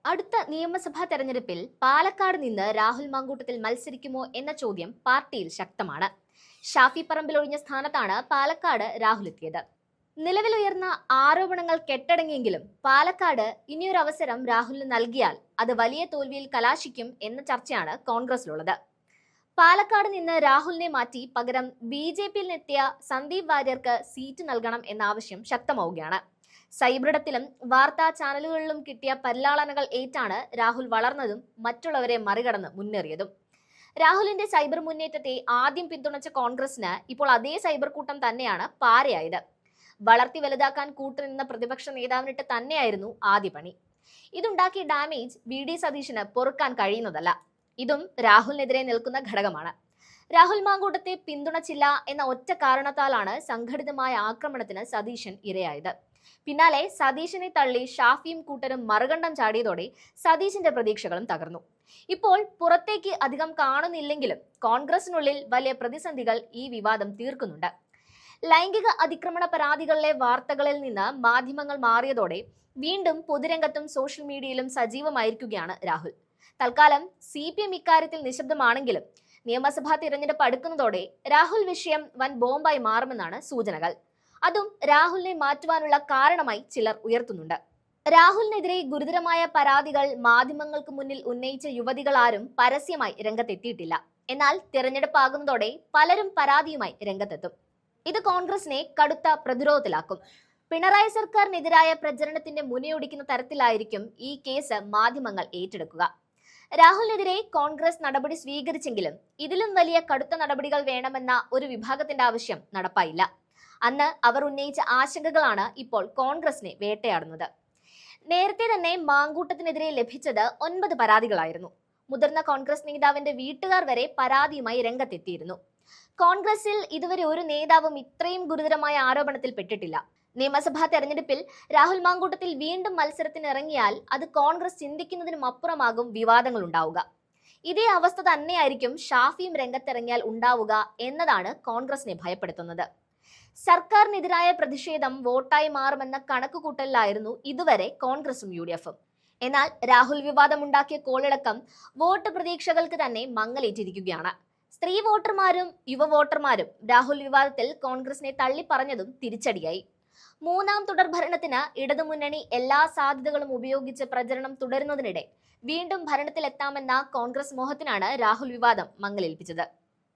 അടുത്ത നിയമസഭാ തെരഞ്ഞെടുപ്പിൽ പാലക്കാട് നിന്ന് രാഹുൽ മാങ്കൂട്ടത്തിൽ മത്സരിക്കുമോ എന്ന ചോദ്യം പാർട്ടിയിൽ ശക്തമാണ്. ഷാഫി പറമ്പിൽ ഒഴിഞ്ഞ സ്ഥാനത്താണ് പാലക്കാട് രാഹുൽ എത്തിയത്. നിലവിലുയർന്ന ആരോപണങ്ങൾ കെട്ടടങ്ങിയെങ്കിലും പാലക്കാട് ഇനിയൊരു അവസരം രാഹുലിന് നൽകിയാൽ അത് വലിയ തോൽവിയിൽ കലാശിക്കും എന്ന ചർച്ചയാണ് കോൺഗ്രസിലുള്ളത്. പാലക്കാട് നിന്ന് രാഹുലിനെ മാറ്റി പകരം BJP-യിൽ നിന്നെത്തിയ സന്ദീപ് വാര്യർക്ക് സീറ്റ് നൽകണം എന്ന ആവശ്യം ശക്തമാവുകയാണ്. സൈബ്രിടത്തിലും വാർത്താ ചാനലുകളിലും കിട്ടിയ പല്ലാളനകൾ ഏറ്റാണ് രാഹുൽ വളർന്നതും മറ്റുള്ളവരെ മറികടന്ന് മുന്നേറിയതും. രാഹുലിന്റെ സൈബർ മുന്നേറ്റത്തെ ആദ്യം പിന്തുണച്ച കോൺഗ്രസിന് ഇപ്പോൾ അതേ സൈബർ കൂട്ടം തന്നെയാണ് പാരയായത്. വളർത്തി വലുതാക്കാൻ കൂട്ടുനിന്ന പ്രതിപക്ഷ നേതാവിനിട്ട് തന്നെയായിരുന്നു ആദ്യ പണി. ഇതുണ്ടാക്കിയ ഡാമേജ് VD സതീശന് പൊറുക്കാൻ കഴിയുന്നതല്ല. ഇതും രാഹുലിനെതിരെ നിൽക്കുന്ന ഘടകമാണ്. രാഹുൽ മാങ്കൂട്ടത്തെ പിന്തുണച്ചില്ല എന്ന ഒറ്റ കാരണത്താലാണ് സംഘടിതമായ ആക്രമണത്തിന് സതീശൻ ഇരയായത്. പിന്നാലെ സതീശനെ തള്ളി ഷാഫിയും കൂട്ടരും മറുകണ്ഠം ചാടിയതോടെ സതീശന്റെ പ്രതീക്ഷകളും തകർന്നു. ഇപ്പോൾ പുറത്തേക്ക് അധികം കാണുന്നില്ലെങ്കിലും കോൺഗ്രസിനുള്ളിൽ വലിയ പ്രതിസന്ധികൾ ഈ വിവാദം തീർക്കുന്നുണ്ട്. ലൈംഗിക അതിക്രമണ പരാതികളിലെ വാർത്തകളിൽ നിന്ന് മാധ്യമങ്ങൾ മാറിയതോടെ വീണ്ടും പൊതുരംഗത്തും സോഷ്യൽ മീഡിയയിലും സജീവമായിരിക്കുകയാണ് രാഹുൽ. തൽക്കാലം CPM ഇക്കാര്യത്തിൽ നിശബ്ദമാണെങ്കിലും നിയമസഭാ തിരഞ്ഞെടുപ്പ് അടുക്കുന്നതോടെ രാഹുൽ വിഷയം വൻ ബോംബായി മാറുമെന്നാണ് സൂചനകൾ. അതും രാഹുലിനെ മാറ്റുവാനുള്ള കാരണമായി ചിലർ ഉയർത്തുന്നുണ്ട്. രാഹുലിനെതിരെ ഗുരുതരമായ പരാതികൾ മാധ്യമങ്ങൾക്ക് മുന്നിൽ ഉന്നയിച്ച യുവതികൾ ആരും പരസ്യമായി രംഗത്തെത്തിയിട്ടില്ല. എന്നാൽ തിരഞ്ഞെടുപ്പ് ആകുന്നതോടെ പലരും പരാതിയുമായി രംഗത്തെത്തും. ഇത് കോൺഗ്രസിനെ കടുത്ത പ്രതിരോധത്തിലാക്കും. പിണറായി സർക്കാരിനെതിരായ പ്രചരണത്തിന്റെ മുനയൊടിക്കുന്ന തരത്തിലായിരിക്കും ഈ കേസ് മാധ്യമങ്ങൾ ഏറ്റെടുക്കുക. രാഹുലിനെതിരെ കോൺഗ്രസ് നടപടി സ്വീകരിച്ചെങ്കിലും ഇതിലും വലിയ കടുത്ത നടപടികൾ വേണമെന്ന ഒരു വിഭാഗത്തിന്റെ ആവശ്യം നടപ്പായില്ല. അന്ന് അവർ ഉന്നയിച്ച ആശങ്കകളാണ് ഇപ്പോൾ കോൺഗ്രസിനെ വേട്ടയാടുന്നത്. നേരത്തെ തന്നെ മാങ്കൂട്ടത്തിനെതിരെ ലഭിച്ചത് 9 പരാതികളായിരുന്നു. മുതിർന്ന കോൺഗ്രസ് നേതാവിന്റെ വീട്ടുകാർ വരെ പരാതിയുമായി രംഗത്തെത്തിയിരുന്നു. കോൺഗ്രസിൽ ഇതുവരെ ഒരു നേതാവും ഇത്രയും ഗുരുതരമായ ആരോപണത്തിൽ പെട്ടിട്ടില്ല. നിയമസഭാ തെരഞ്ഞെടുപ്പിൽ രാഹുൽ മാങ്കൂട്ടത്തിൽ വീണ്ടും മത്സരത്തിന് ഇറങ്ങിയാൽ അത് കോൺഗ്രസ് ചിന്തിക്കുന്നതിനും അപ്പുറമാകും വിവാദങ്ങൾ ഉണ്ടാവുക. ഇതേ അവസ്ഥ തന്നെയായിരിക്കും ഷാഫിയും രംഗത്തിറങ്ങിയാൽ ഉണ്ടാവുക എന്നതാണ് കോൺഗ്രസിനെ ഭയപ്പെടുത്തുന്നത്. സർക്കാരിനെതിരായ പ്രതിഷേധം വോട്ടായി മാറുമെന്ന കണക്കുകൂട്ടലിലായിരുന്നു ഇതുവരെ കോൺഗ്രസും UDF-ഉം. എന്നാൽ രാഹുൽ വിവാദമുണ്ടാക്കിയ കോളിളക്കം വോട്ട് പ്രതീക്ഷകൾക്ക് തന്നെ മങ്ങലേറ്റിരിക്കുകയാണ്. സ്ത്രീ വോട്ടർമാരും യുവ വോട്ടർമാരും രാഹുൽ വിവാദത്തിൽ കോൺഗ്രസിനെ തള്ളിപ്പറഞ്ഞതും തിരിച്ചടിയായി. മൂന്നാം തുടർഭരണത്തിന് ഇടതുമുന്നണി എല്ലാ സാധ്യതകളും ഉപയോഗിച്ച് പ്രചരണം തുടരുന്നതിനിടെ വീണ്ടും ഭരണത്തിലെത്താമെന്ന കോൺഗ്രസ് മോഹത്തിനാണ് രാഹുൽ വിവാദം മങ്ങലേൽപ്പിച്ചത്.